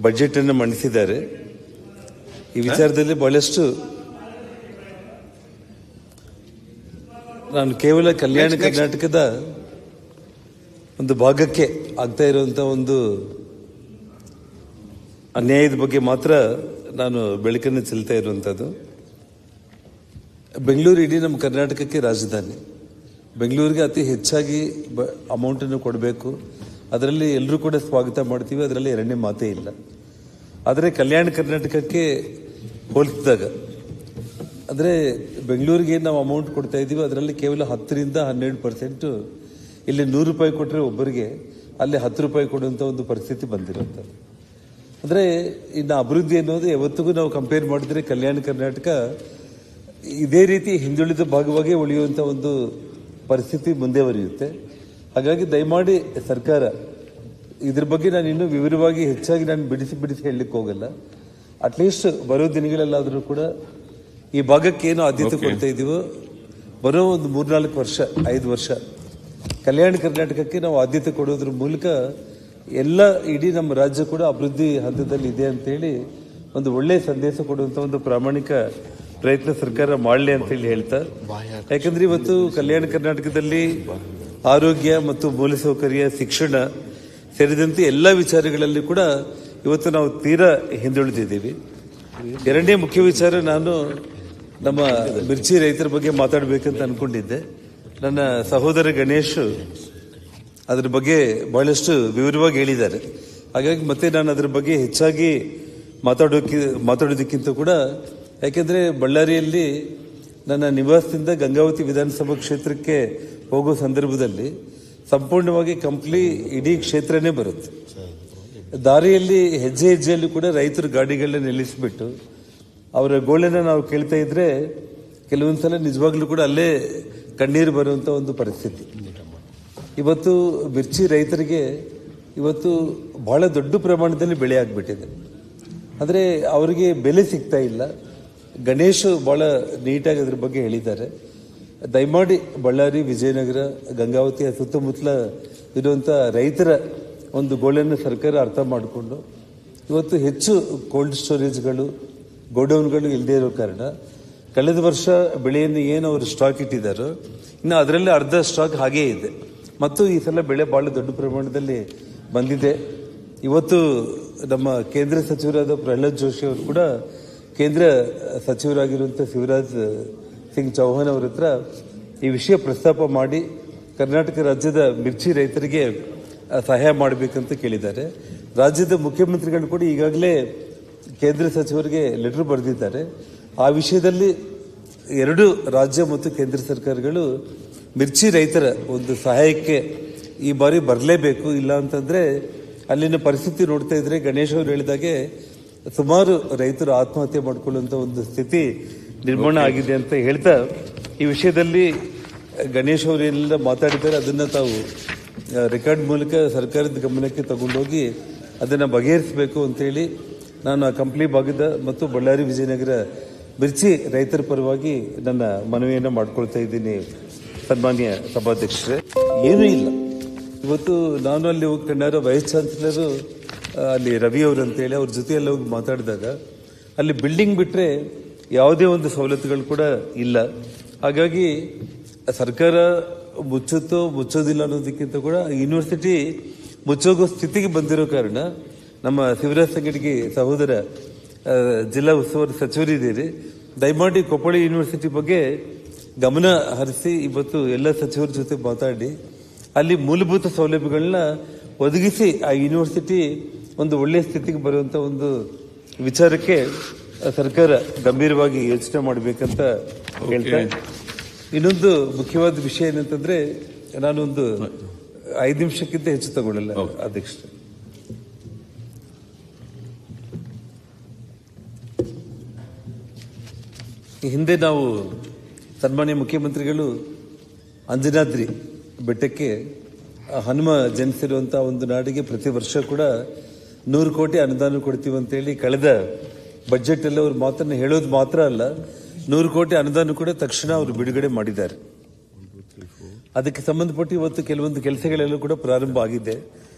Budget ಅನ್ನು ಮಂಡಿಸಿದ್ದಾರೆ. ಈ ವಿಚಾರದಲ್ಲಿ ಬಹಳಷ್ಟು ನಾನು ಕೇವಲ ಕಲ್ಯಾಣ ಕರ್ನಾಟಕದ ಒಂದು ಭಾಗಕ್ಕೆ ಆಗ್ತಾ ಇರುವಂತಹ ಒಂದು ಅನ್ಯಾಯದ ಬಗ್ಗೆ ಮಾತ್ರ ನಾನು ಬೆಳಕನ್ನು ಚೆಲ್ತಾ ಇರುವಂಥದ್ದು. ಬೆಂಗಳೂರು ಇಡೀ ನಮ್ಮ ಕರ್ನಾಟಕಕ್ಕೆ ರಾಜಧಾನಿ. ಬೆಂಗಳೂರಿಗೆ ಅತಿ ಹೆಚ್ಚಾಗಿ ಅಮೌಂಟನ್ನು ಕೊಡಬೇಕು, ಅದರಲ್ಲಿ ಎಲ್ಲರೂ ಕೂಡ ಸ್ವಾಗತ ಮಾಡ್ತೀವಿ, ಅದರಲ್ಲಿ ಎರಡನೇ ಮಾತೇ ಇಲ್ಲ. ಆದರೆ ಕಲ್ಯಾಣ ಕರ್ನಾಟಕಕ್ಕೆ ಹೋಲಿಸಿದಾಗ ಅಂದರೆ ಬೆಂಗಳೂರಿಗೆ ನಾವು ಅಮೌಂಟ್ ಕೊಡ್ತಾ ಇದ್ದೀವಿ, ಅದರಲ್ಲಿ ಕೇವಲ 10ರಿಂದ 12% ಇಲ್ಲಿ 100 ರೂಪಾಯಿ ಕೊಟ್ಟರೆ ಒಬ್ಬರಿಗೆ ಅಲ್ಲಿ 10 ರೂಪಾಯಿ ಕೊಡುವಂಥ ಒಂದು ಪರಿಸ್ಥಿತಿ ಬಂದಿರುವಂಥದ್ದು. ಅಂದರೆ ಇನ್ನು ಅಭಿವೃದ್ಧಿ ಅನ್ನೋದು ಯಾವತ್ತಿಗೂ ನಾವು ಕಂಪೇರ್ ಮಾಡಿದ್ರೆ ಕಲ್ಯಾಣ ಕರ್ನಾಟಕ ಇದೇ ರೀತಿ ಹಿಂದುಳಿದ ಭಾಗವಾಗಿ ಉಳಿಯುವಂಥ ಒಂದು ಪರಿಸ್ಥಿತಿ ಮುಂದೆ ಬರೆಯುತ್ತೆ. ಹಾಗಾಗಿ ದಯಮಾಡಿ ಸರ್ಕಾರ ಇದ್ರ ಬಗ್ಗೆ ನಾನು ಇನ್ನೂ ವಿವರವಾಗಿ ಹೆಚ್ಚಾಗಿ ನಾನು ಬಿಡಿಸಿ ಹೇಳಲಿಕ್ಕೆ ಹೋಗಲ್ಲ. ಅಟ್ಲೀಸ್ಟ್ ಬರೋ ದಿನಗಳಲ್ಲಾದರೂ ಕೂಡ ಈ ಭಾಗಕ್ಕೆ ಏನು ಆದ್ಯತೆ ಕೊಡ್ತಾ ಇದ್ದೀವೋ ಬರೋ ಒಂದು 3-4 ವರ್ಷ 5 ವರ್ಷ ಕಲ್ಯಾಣ ಕರ್ನಾಟಕಕ್ಕೆ ನಾವು ಆದ್ಯತೆ ಕೊಡೋದ್ರ ಮೂಲಕ ಎಲ್ಲ ಇಡೀ ನಮ್ಮ ರಾಜ್ಯ ಕೂಡ ಅಭಿವೃದ್ಧಿ ಹಂತದಲ್ಲಿ ಇದೆ ಅಂತೇಳಿ ಒಂದು ಒಳ್ಳೆಯ ಸಂದೇಶ ಕೊಡುವಂಥ ಒಂದು ಪ್ರಾಮಾಣಿಕ ಪ್ರಯತ್ನ ಸರ್ಕಾರ ಮಾಡಲಿ ಅಂತೇಳಿ ಹೇಳ್ತಾ, ಯಾಕಂದ್ರೆ ಇವತ್ತು ಕಲ್ಯಾಣ ಕರ್ನಾಟಕದಲ್ಲಿ ಆರೋಗ್ಯ ಮತ್ತು ಮೂಲಸೌಕರ್ಯ, ಶಿಕ್ಷಣ ಸೇರಿದಂತೆ ಎಲ್ಲ ವಿಚಾರಗಳಲ್ಲಿ ಕೂಡ ಇವತ್ತು ನಾವು ತೀರಾ ಹಿಂದುಳಿದಿದ್ದೀವಿ. ಎರಡನೇ ಮುಖ್ಯ ವಿಚಾರ, ನಾನು ನಮ್ಮ ಮಿರ್ಚಿ ರೈತರ ಬಗ್ಗೆ ಮಾತಾಡಬೇಕಂತ ಅನ್ಕೊಂಡಿದ್ದೆ. ನನ್ನ ಸಹೋದರ ಗಣೇಶ್ ಅದ್ರ ಬಗ್ಗೆ ಬಹಳಷ್ಟು ವಿವರವಾಗಿ ಹೇಳಿದ್ದಾರೆ. ಹಾಗಾಗಿ ಮತ್ತೆ ನಾನು ಅದ್ರ ಬಗ್ಗೆ ಹೆಚ್ಚಾಗಿ ಮಾತಾಡೋದಕ್ಕಿಂತ ಕೂಡ, ಯಾಕೆಂದರೆ ಬಳ್ಳಾರಿಯಲ್ಲಿ ನನ್ನ ನಿವಾಸದಿಂದ ಗಂಗಾವತಿ ವಿಧಾನಸಭಾ ಕ್ಷೇತ್ರಕ್ಕೆ ಹೋಗೋ ಸಂದರ್ಭದಲ್ಲಿ ಸಂಪೂರ್ಣವಾಗಿ ಇಡೀ ಕ್ಷೇತ್ರನೇ ಬರುತ್ತೆ. ದಾರಿಯಲ್ಲಿ ಹೆಜ್ಜೆಯಲ್ಲಿ ಕೂಡ ರೈತರು ಗಾಡಿಗಳನ್ನ ನಿಲ್ಲಿಸಿಬಿಟ್ಟು ಅವರ ಗೋಳನ್ನು ನಾವು ಕೇಳ್ತಾ ಇದ್ರೆ ಕೆಲವೊಂದ್ಸಲ ನಿಜವಾಗ್ಲೂ ಕೂಡ ಅಲ್ಲೇ ಕಣ್ಣೀರು ಬರುವಂಥ ಒಂದು ಪರಿಸ್ಥಿತಿ. ಇವತ್ತು ಮಿರ್ಚಿ ರೈತರಿಗೆ ಇವತ್ತು ಬಹಳ ದೊಡ್ಡ ಪ್ರಮಾಣದಲ್ಲಿ ಬೆಳೆ ಆಗಿಬಿಟ್ಟಿದೆ, ಆದರೆ ಅವರಿಗೆ ಬೆಲೆ ಸಿಗ್ತಾ ಇಲ್ಲ. ಗಣೇಶ್ ಬಹಳ ನೀಟಾಗಿ ಅದ್ರ ಬಗ್ಗೆ ಹೇಳಿದ್ದಾರೆ. ದಯಮಾಡಿ ಬಳ್ಳಾರಿ, ವಿಜಯನಗರ, ಗಂಗಾವತಿಯ ಸುತ್ತಮುತ್ತಲ ಇರುವಂಥ ರೈತರ ಒಂದು ಗೋಳನ್ನು ಸರ್ಕಾರ ಅರ್ಥ ಮಾಡಿಕೊಂಡು ಇವತ್ತು ಹೆಚ್ಚು ಕೋಲ್ಡ್ ಸ್ಟೋರೇಜ್ಗಳು, ಗೋಡೌನ್ಗಳು ಇಲ್ಲದೆ ಇರೋ ಕಾರಣ ಕಳೆದ ವರ್ಷ ಬೆಳೆಯನ್ನು ಏನು ಅವರು ಸ್ಟಾಕ್ ಇಟ್ಟಿದ್ದಾರೋ ಇನ್ನು ಅದರಲ್ಲಿ ಅರ್ಧ ಸ್ಟಾಕ್ ಹಾಗೇ ಇದೆ. ಮತ್ತು ಈ ಸಲ ಬೆಳೆ ಬಹಳ ದೊಡ್ಡ ಪ್ರಮಾಣದಲ್ಲಿ ಬಂದಿದೆ. ಇವತ್ತು ನಮ್ಮ ಕೇಂದ್ರ ಸಚಿವರಾದ ಪ್ರಹ್ಲಾದ್ ಜೋಶಿ ಅವರು ಕೂಡ ಕೇಂದ್ರ ಸಚಿವರಾಗಿರುವಂಥ ಶಿವರಾಜ್ ಸಿಂಗ್ ಚೌಹಾಣ್ ಅವರ ಹತ್ರ ಈ ವಿಷಯ ಪ್ರಸ್ತಾಪ ಮಾಡಿ ಕರ್ನಾಟಕ ರಾಜ್ಯದ ಮಿರ್ಚಿ ರೈತರಿಗೆ ಸಹಾಯ ಮಾಡಬೇಕಂತ ಕೇಳಿದ್ದಾರೆ. ರಾಜ್ಯದ ಮುಖ್ಯಮಂತ್ರಿಗಳು ಕೂಡ ಈಗಾಗಲೇ ಕೇಂದ್ರ ಸಚಿವರಿಗೆ ಲೆಟರ್ ಬರೆದಿದ್ದಾರೆ. ಆ ವಿಷಯದಲ್ಲಿ ಎರಡು ರಾಜ್ಯ ಮತ್ತು ಕೇಂದ್ರ ಸರ್ಕಾರಗಳು ಮಿರ್ಚಿ ರೈತರ ಒಂದು ಸಹಾಯಕ್ಕೆ ಈ ಬಾರಿ ಬರಲೇಬೇಕು. ಇಲ್ಲ ಅಂತಂದ್ರೆ ಅಲ್ಲಿನ ಪರಿಸ್ಥಿತಿ ನೋಡ್ತಾ ಇದ್ರೆ ಗಣೇಶ್ ಅವರು ಹೇಳಿದಾಗೆ ಸುಮಾರು ರೈತರು ಆತ್ಮಹತ್ಯೆ ಮಾಡಿಕೊಳ್ಳುವಂತ ಒಂದು ಸ್ಥಿತಿ ನಿರ್ಮಾಣ ಆಗಿದೆ ಅಂತ ಹೇಳ್ತಾ, ಈ ವಿಷಯದಲ್ಲಿ ಗಣೇಶ್ ಅವರು ಏನೆಲ್ಲ ಮಾತಾಡಿದ್ದಾರೆ ಅದನ್ನ ತಾವು ರೆಕಾರ್ಡ್ ಮೂಲಕ ಸರ್ಕಾರದ ಗಮನಕ್ಕೆ ತಗೊಂಡೋಗಿ ಅದನ್ನ ಬಗೆಹರಿಸಬೇಕು ಅಂತೇಳಿ ನಾನು ಆ ಕಂಪ್ಲಿ ಭಾಗದ ಮತ್ತು ಬಳ್ಳಾರಿ, ವಿಜಯನಗರ ಮಿರ್ಚಿ ರೈತರ ಪರವಾಗಿ ನನ್ನ ಮನವಿಯನ್ನು ಮಾಡ್ಕೊಳ್ತಾ ಇದ್ದೀನಿ. ಸನ್ಮಾನ್ಯ ಸಭಾಧ್ಯಕ್ಷರೇ, ಏನೂ ಇಲ್ಲ. ಇವತ್ತು ನಾನು ಅಲ್ಲಿ ಹೋಗಿ ಕಂಡಾರ ವೈಸ್ ಚಾನ್ಸಲರು ಅಲ್ಲಿ ರವಿ ಅವರು ಅಂತೇಳಿ ಅವ್ರ ಜೊತೆಯಲ್ಲಿ ಹೋಗಿ ಮಾತಾಡಿದಾಗ ಅಲ್ಲಿ ಬಿಲ್ಡಿಂಗ್ ಬಿಟ್ಟರೆ ಯಾವುದೇ ಒಂದು ಸವಲತ್ತುಗಳು ಕೂಡ ಇಲ್ಲ. ಹಾಗಾಗಿ ಸರ್ಕಾರ ಮುಚ್ಚೋದಿಲ್ಲ ಅನ್ನೋದಕ್ಕಿಂತ ಕೂಡ ಯೂನಿವರ್ಸಿಟಿ ಮುಚ್ಚೋಗೋ ಸ್ಥಿತಿಗೆ ಬಂದಿರೋ ಕಾರಣ ನಮ್ಮ ಶಿವರಾಜ್ ಸಂಗಡಿಗೆ ಸಹೋದರ ಜಿಲ್ಲಾ ಉಸ್ತುವಾರಿ ಸಚಿವರಿದ್ದೀರಿ, ದಯಮಾಡಿ ಕೊಪ್ಪಳ ಯೂನಿವರ್ಸಿಟಿ ಬಗ್ಗೆ ಗಮನ ಹರಿಸಿ ಇವತ್ತು ಎಲ್ಲ ಸಚಿವರ ಜೊತೆ ಮಾತಾಡಿ ಅಲ್ಲಿ ಮೂಲಭೂತ ಸೌಲಭ್ಯಗಳನ್ನ ಒದಗಿಸಿ ಆ ಯೂನಿವರ್ಸಿಟಿ ಒಂದು ಒಳ್ಳೆಯ ಸ್ಥಿತಿಗೆ ಬರುವಂತ ಒಂದು ವಿಚಾರಕ್ಕೆ ಸರ್ಕಾರ ಗಂಭೀರವಾಗಿ ಯೋಚನೆ ಮಾಡಬೇಕಂತ ಹೇಳ್ತಾ, ಇನ್ನೊಂದು ಮುಖ್ಯವಾದ ವಿಷಯ ಏನಂತಂದ್ರೆ ನಾನೊಂದು 5 ನಿಮಿಷಕ್ಕಿಂತ ಹೆಚ್ಚು ತಗೊಳ್ಳಲ್ಲ ಅಧ್ಯಕ್ಷರೇ. ಹಿಂದೆ ನಾವು ಸನ್ಮಾನ್ಯ ಮುಖ್ಯಮಂತ್ರಿಗಳು ಅಂಜನಾದ್ರಿ ಬೆಟ್ಟಕ್ಕೆ ಹನುಮ ಜನಿಸಿರುವಂತಹ ಒಂದು ನಾಡಿಗೆ ಪ್ರತಿ ವರ್ಷ ಕೂಡ 100 ಕೋಟಿ ಅನುದಾನ ಕೊಡ್ತೀವಿ ಅಂತೇಳಿ ಕಳೆದ ಬಜೆಟ್ ಅಲ್ಲಿ ಅವ್ರ ಮಾತನ್ನು ಹೇಳೋದು ಮಾತ್ರ ಅಲ್ಲ, 100 ಕೋಟಿ ಅನುದಾನ ಕೂಡ ತಕ್ಷಣ ಅವರು ಬಿಡುಗಡೆ ಮಾಡಿದ್ದಾರೆ. ಅದಕ್ಕೆ ಸಂಬಂಧಪಟ್ಟು ಇವತ್ತು ಕೆಲವೊಂದು ಕೆಲಸಗಳೆಲ್ಲ ಕೂಡ ಪ್ರಾರಂಭ ಆಗಿದೆ.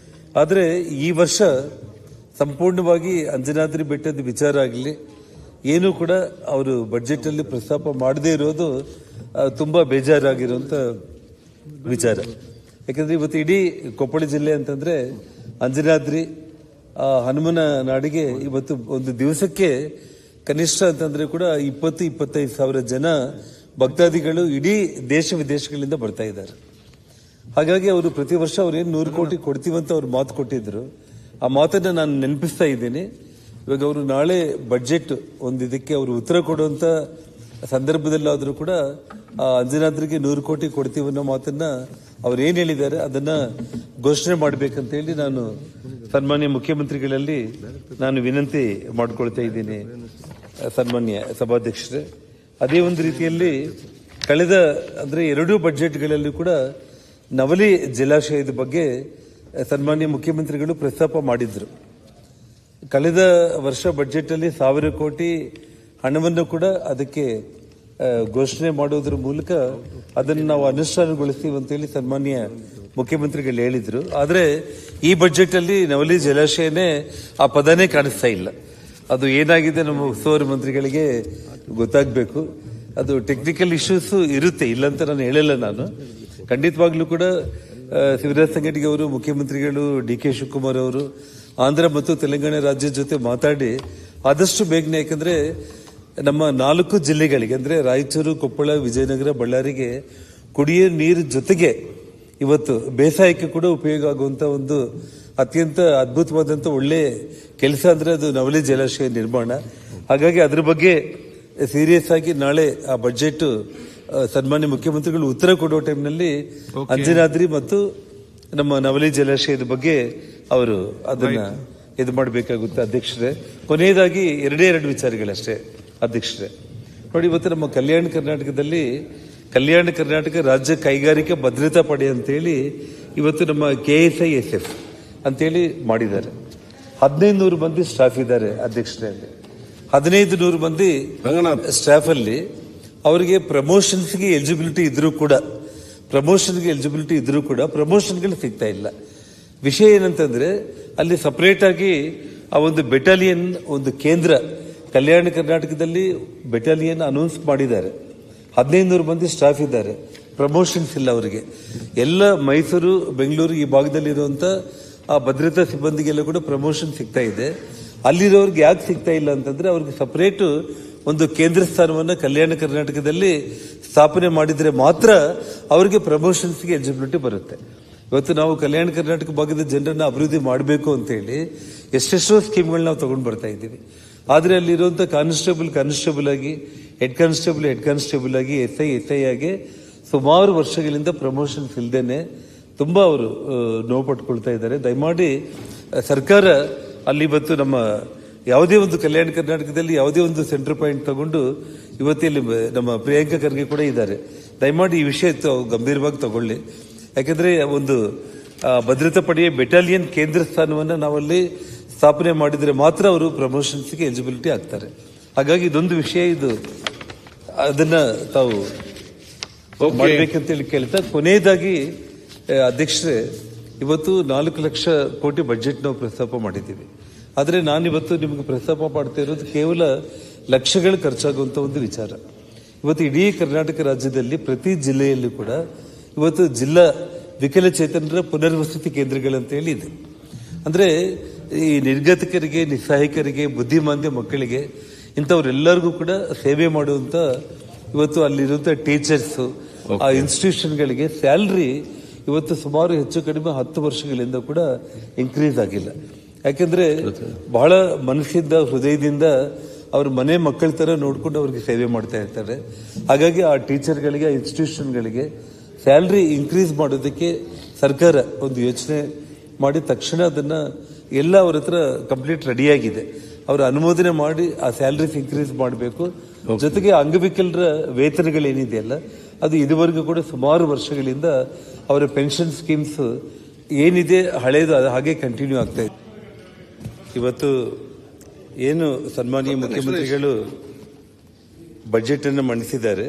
ಆದರೆ ಈ ವರ್ಷ ಸಂಪೂರ್ಣವಾಗಿ ಅಂಜನಾದ್ರಿ ಬೆಟ್ಟದ ವಿಚಾರ ಆಗಲಿ ಏನೂ ಕೂಡ ಅವರು ಬಜೆಟ್ ಅಲ್ಲಿ ಪ್ರಸ್ತಾಪ ಮಾಡದೇ ಇರೋದು ತುಂಬಾ ಬೇಜಾರಾಗಿರುವಂತ ವಿಚಾರ. ಯಾಕಂದ್ರೆ ಇವತ್ತು ಇಡೀ ಕೊಪ್ಪಳ ಜಿಲ್ಲೆ ಅಂತಂದ್ರೆ ಅಂಜನಾದ್ರಿ ಹನುಮನ ನಾಡಿಗೆ ಇವತ್ತು ಒಂದು ದಿವಸಕ್ಕೆ ಕನಿಷ್ಠ ಅಂತಂದ್ರೆ ಕೂಡ 20-25 ಸಾವಿರ ಜನ ಭಕ್ತಾದಿಗಳು ಇಡೀ ದೇಶ ವಿದೇಶಗಳಿಂದ ಬರ್ತಾ ಇದ್ದಾರೆ. ಹಾಗಾಗಿ ಅವರು ಪ್ರತಿ ವರ್ಷ ಅವ್ರು ಏನು 100 ಕೋಟಿ ಕೊಡ್ತೀವಂತ ಅವ್ರು ಮಾತು ಕೊಟ್ಟಿದ್ರು. ಆ ಮಾತನ್ನ ನಾನು ನೆನಪಿಸ್ತಾ ಇದ್ದೀನಿ. ಇವಾಗ ಅವರು ನಾಳೆ ಬಜೆಟ್ ಒಂದು ಇದಕ್ಕೆ ಅವರು ಉತ್ತರ ಕೊಡುವಂತ ಸಂದರ್ಭದಲ್ಲಾದರೂ ಕೂಡ ಅಂಜನಾದ್ರಿಗೆ 100 ಕೋಟಿ ಕೊಡ್ತೀವಿ ಅನ್ನೋ ಮಾತನ್ನ ಅವ್ರು ಏನ್ ಹೇಳಿದ್ದಾರೆ ಅದನ್ನ ಘೋಷಣೆ ಮಾಡಬೇಕಂತ ಹೇಳಿ ನಾನು ಸನ್ಮಾನ್ಯ ಮುಖ್ಯಮಂತ್ರಿಗಳಲ್ಲಿ ನಾನು ವಿನಂತಿ ಮಾಡ್ಕೊಳ್ತಾ ಇದ್ದೀನಿ. ಸನ್ಮಾನ್ಯ ಸಭಾಧ್ಯಕ್ಷರೇ, ಅದೇ ಒಂದು ರೀತಿಯಲ್ಲಿ ಕಳೆದ ಅಂದ್ರೆ 2 ಬಜೆಟ್ಗಳಲ್ಲಿ ಕೂಡ ನವಲಿ ಜಲಾಶಯದ ಬಗ್ಗೆ ಸನ್ಮಾನ್ಯ ಮುಖ್ಯಮಂತ್ರಿಗಳು ಪ್ರಸ್ತಾಪ ಮಾಡಿದ್ರು. ಕಳೆದ ವರ್ಷ ಬಜೆಟ್ ಅಲ್ಲಿ 1000 ಕೋಟಿ ಹಣವನ್ನು ಕೂಡ ಅದಕ್ಕೆ ಘೋಷಣೆ ಮಾಡೋದ್ರ ಮೂಲಕ ಅದನ್ನು ನಾವು ಅನುಷ್ಠಾನಗೊಳಿಸ್ತೀವಿ ಅಂತೇಳಿ ಸನ್ಮಾನ್ಯ ಮುಖ್ಯಮಂತ್ರಿಗಳು ಹೇಳಿದ್ರು. ಆದ್ರೆ ಈ ಬಜೆಟ್ ಅಲ್ಲಿ ನವಲಿ ಜಲಾಶಯನೇ ಆ ಪದನೇ ಕಾಣಿಸ್ತಾ ಇಲ್ಲ. ಅದು ಏನಾಗಿದೆ ನಮ್ಮ ಉಸ್ತುವಾರಿ ಮಂತ್ರಿಗಳಿಗೆ ಗೊತ್ತಾಗಬೇಕು. ಅದು ಟೆಕ್ನಿಕಲ್ ಇಶ್ಯೂಸ್ ಇರುತ್ತೆ, ಇಲ್ಲಂತ ನಾನು ಹೇಳಲ್ಲ. ನಾನು ಖಂಡಿತವಾಗ್ಲೂ ಕೂಡ ಶಿವರಾಜ್ ಸಂಗಟಿಗೆ ಅವರು, ಮುಖ್ಯಮಂತ್ರಿಗಳು DK ಶಿವಕುಮಾರ್ ಅವರು ಆಂಧ್ರ ಮತ್ತು ತೆಲಂಗಾಣ ರಾಜ್ಯದ ಜೊತೆ ಮಾತಾಡಿ ಆದಷ್ಟು ಬೇಗನೆ, ಯಾಕಂದ್ರೆ ನಮ್ಮ 4 ಜಿಲ್ಲೆಗಳಿಗೆ ಅಂದ್ರೆ ರಾಯಚೂರು, ಕೊಪ್ಪಳ, ವಿಜಯನಗರ, ಬಳ್ಳಾರಿಗೆ ಕುಡಿಯೋ ನೀರು ಜೊತೆಗೆ ಇವತ್ತು ಬೇಸಾಯಕ್ಕೆ ಕೂಡ ಉಪಯೋಗ ಆಗುವಂತ ಒಂದು ಅತ್ಯಂತ ಅದ್ಭುತವಾದಂತ ಒಳ್ಳೆ ಕೆಲಸ ಅಂದ್ರೆ ಅದು ನವಲಿ ಜಲಾಶಯ ನಿರ್ಮಾಣ. ಹಾಗಾಗಿ ಅದ್ರ ಬಗ್ಗೆ ಸೀರಿಯಸ್ ಆಗಿ ನಾಳೆ ಆ ಬಜೆಟ್ ಸನ್ಮಾನ್ಯ ಮುಖ್ಯಮಂತ್ರಿಗಳು ಉತ್ತರ ಕೊಡುವ ಟೈಮ್ನಲ್ಲಿ ಅಂಜನಾದ್ರಿ ಮತ್ತು ನಮ್ಮ ನವಲಿ ಜಲಾಶಯದ ಬಗ್ಗೆ ಅವರು ಅದನ್ನ ಇದು ಮಾಡಬೇಕಾಗುತ್ತೆ. ಅಧ್ಯಕ್ಷರೇ, ಕೊನೆಯದಾಗಿ 2 ವಿಚಾರಗಳಷ್ಟೇ ಅಧ್ಯಕ್ಷರೇ. ನೋಡಿ, ಇವತ್ತು ನಮ್ಮ ಕಲ್ಯಾಣ ಕರ್ನಾಟಕದಲ್ಲಿ ಕಲ್ಯಾಣ ಕರ್ನಾಟಕ ರಾಜ್ಯ ಕೈಗಾರಿಕಾ ಭದ್ರತಾ ಪಡೆ ಅಂತೇಳಿ ಇವತ್ತು ನಮ್ಮ KSISF ಅಂತೇಳಿ ಮಾಡಿದ್ದಾರೆ. 1500 ಮಂದಿ ಸ್ಟಾಫ್ ಇದ್ದಾರೆ ಅಧ್ಯಕ್ಷರೇ. 1500 ಮಂದಿ ಸ್ಟಾಫ್ ಅಲ್ಲಿ ಅವರಿಗೆ ಪ್ರಮೋಷನ್ಸ್ಗೆ ಎಲಿಜಿಬಿಲಿಟಿ ಇದ್ರೂ ಕೂಡ ಪ್ರಮೋಷನ್ಗಳು ಸಿಗ್ತಾ ಇಲ್ಲ. ವಿಷಯ ಏನಂತಂದ್ರೆ ಅಲ್ಲಿ ಸಪರೇಟ್ ಆಗಿ ಆ ಒಂದು ಬೆಟಾಲಿಯನ್, ಒಂದು ಕೇಂದ್ರ ಕಲ್ಯಾಣ ಕರ್ನಾಟಕದಲ್ಲಿ ಬೆಟಾಲಿಯನ್ ಅನೌನ್ಸ್ ಮಾಡಿದ್ದಾರೆ. 1500 ಮಂದಿ ಸ್ಟಾಫ್ ಇದ್ದಾರೆ, ಪ್ರಮೋಷನ್ಸ್ ಇಲ್ಲ ಅವರಿಗೆ. ಎಲ್ಲ ಮೈಸೂರು, ಬೆಂಗಳೂರು ಈ ಭಾಗದಲ್ಲಿರುವಂತ ಆ ಭದ್ರತಾ ಸಿಬ್ಬಂದಿಗೆಲ್ಲ ಕೂಡ ಪ್ರಮೋಷನ್ ಸಿಗ್ತಾ ಇದೆ. ಅಲ್ಲಿರೋರ್ಗೆ ಯಾಕೆ ಸಿಗ್ತಾ ಇಲ್ಲ ಅಂತಂದ್ರೆ ಅವ್ರಿಗೆ ಸಪರೇಟ್ ಒಂದು ಕೇಂದ್ರ ಸ್ಥಾನವನ್ನ ಕಲ್ಯಾಣ ಕರ್ನಾಟಕದಲ್ಲಿ ಸ್ಥಾಪನೆ ಮಾಡಿದ್ರೆ ಮಾತ್ರ ಅವರಿಗೆ ಪ್ರಮೋಷನ್ಸ್ಗೆ ಎಲಿಜಿಬಿಲಿಟಿ ಬರುತ್ತೆ. ಇವತ್ತು ನಾವು ಕಲ್ಯಾಣ ಕರ್ನಾಟಕ ಭಾಗದ ಜನರನ್ನ ಅಭಿವೃದ್ಧಿ ಮಾಡಬೇಕು ಅಂತ ಹೇಳಿ ಎಷ್ಟೆಷ್ಟೋ ಸ್ಕೀಮ್ಗಳನ್ನ ನಾವು ತಗೊಂಡು ಬರ್ತಾ ಇದ್ದೀವಿ. ಆದ್ರೆ ಅಲ್ಲಿರುವಂತ ಕಾನ್ಸ್ಟೇಬಲ್ ಆಗಿ, ಹೆಡ್ ಕಾನ್ಸ್ಟೇಬಲ್ ಆಗಿ, SI ಆಗಿ ಸುಮಾರು ವರ್ಷಗಳಿಂದ ಪ್ರಮೋಷನ್ಸ್ ಇಲ್ದೇನೆ ತುಂಬಾ ಅವರು ನೋವು ಪಟ್ಕೊಳ್ತಾ ಇದ್ದಾರೆ. ದಯಮಾಡಿ ಸರ್ಕಾರ ಅಲ್ಲಿ ಇವತ್ತು ನಮ್ಮ ಯಾವುದೇ ಒಂದು ಕಲ್ಯಾಣ ಕರ್ನಾಟಕದಲ್ಲಿ ಯಾವುದೇ ಒಂದು ಸೆಂಟರ್ ಪಾಯಿಂಟ್ ತಗೊಂಡು ಇವತ್ತಿಲ್ಲಿ ನಮ್ಮ ಪ್ರಿಯಾಂಕಾ ಖರ್ಗೆ ಕೂಡ ಇದ್ದಾರೆ. ದಯಮಾಡಿ ಈ ವಿಷಯ ಗಂಭೀರವಾಗಿ ತಗೊಳ್ಳಿ. ಯಾಕಂದ್ರೆ ಒಂದು ಭದ್ರತಾ ಪಡೆಯ ಬೆಟಾಲಿಯನ್ ಕೇಂದ್ರ ಸ್ಥಾನವನ್ನ ನಾವಲ್ಲಿ ಸ್ಥಾಪನೆ ಮಾಡಿದ್ರೆ ಮಾತ್ರ ಅವರು ಪ್ರಮೋಷನ್ಸ್ಗೆ ಎಲಿಜಿಬಿಲಿಟಿ ಆಗ್ತಾರೆ. ಹಾಗಾಗಿ ಇದೊಂದು ವಿಷಯ, ಇದು ಅದನ್ನ ತಾವು ಮಾಡ್ಬೇಕಂತೇಳಿ ಕೇಳ್ತಾ, ಕೊನೆಯದಾಗಿ ಅಧ್ಯಕ್ಷರೇ, ಇವತ್ತು 4 ಲಕ್ಷ ಕೋಟಿ ಬಜೆಟ್ ನಾವು ಪ್ರಸ್ತಾಪ ಮಾಡಿದ್ದೀವಿ. ಆದ್ರೆ ನಾನಿವತ್ತು ನಿಮಗೆ ಪ್ರಸ್ತಾಪ ಮಾಡ್ತಾ ಇರೋದು ಕೇವಲ ಲಕ್ಷಗಳು ಖರ್ಚಾಗುವಂತ ಒಂದು ವಿಚಾರ. ಇವತ್ತು ಇಡೀ ಕರ್ನಾಟಕ ರಾಜ್ಯದಲ್ಲಿ ಪ್ರತಿ ಜಿಲ್ಲೆಯಲ್ಲೂ ಕೂಡ ಇವತ್ತು ಜಿಲ್ಲಾ ವಿಕಲಚೇತನರ ಪುನರ್ವಸತಿ ಕೇಂದ್ರಗಳಂತ ಹೇಳಿ ಇದೆ. ಅಂದ್ರೆ ಈ ನಿರ್ಗತಿಕರಿಗೆ, ನಿಸ್ಸಹಾಯಕರಿಗೆ, ಬುದ್ಧಿಮಾಂದ್ಯ ಮಕ್ಕಳಿಗೆ ಇಂಥವ್ರೆಲ್ಲರಿಗೂ ಕೂಡ ಸೇವೆ ಮಾಡುವಂತ ಇವತ್ತು ಅಲ್ಲಿರುವಂತ ಟೀಚರ್ಸ್, ಆ ಇನ್ಸ್ಟಿಟ್ಯೂಷನ್ಗಳಿಗೆ ಸ್ಯಾಲರಿ ಇವತ್ತು ಸುಮಾರು ಹೆಚ್ಚು ಕಡಿಮೆ 10 ವರ್ಷಗಳಿಂದ ಕೂಡ ಇನ್ಕ್ರೀಸ್ ಆಗಿಲ್ಲ. ಯಾಕೆಂದ್ರೆ ಬಹಳ ಮನಸ್ಸಿಂದ, ಹೃದಯದಿಂದ ಅವ್ರ ಮನೆ ಮಕ್ಕಳ ತರ ನೋಡ್ಕೊಂಡು ಅವ್ರಿಗೆ ಸೇವೆ ಮಾಡ್ತಾ ಇರ್ತಾರೆ. ಹಾಗಾಗಿ ಆ ಟೀಚರ್ಗಳಿಗೆ, ಆ ಇನ್ಸ್ಟಿಟ್ಯೂಷನ್ಗಳಿಗೆ ಸ್ಯಾಲರಿ ಇನ್ಕ್ರೀಸ್ ಮಾಡೋದಕ್ಕೆ ಸರ್ಕಾರ ಒಂದು ಯೋಚನೆ ಮಾಡಿ ತಕ್ಷಣ ಅದನ್ನ ಎಲ್ಲ ಅವ್ರ ಹತ್ರ ಕಂಪ್ಲೀಟ್ ರೆಡಿಯಾಗಿದೆ. ಅವ್ರ ಅನುಮೋದನೆ ಮಾಡಿ ಆ ಸ್ಯಾಲರೀಸ್ ಇನ್ಕ್ರೀಸ್ ಮಾಡಬೇಕು. ಜೊತೆಗೆ ಅಂಗವಿಕಲರ ವೇತನಗಳೇನಿದೆಯಲ್ಲ ಅದು ಇದುವರೆಗೂ ಕೂಡ ಸುಮಾರು ವರ್ಷಗಳಿಂದ ಅವರ ಪೆನ್ಷನ್ ಸ್ಕೀಮ್ಸ್ ಏನಿದೆ ಹಳೇದು ಅದು ಹಾಗೆ ಕಂಟಿನ್ಯೂ ಆಗ್ತಾ ಇದೆ. ಇವತ್ತು ಏನು ಸನ್ಮಾನ್ಯ ಮುಖ್ಯಮಂತ್ರಿಗಳು ಬಜೆಟ್ ಅನ್ನು ಮಂಡಿಸಿದ್ದಾರೆ,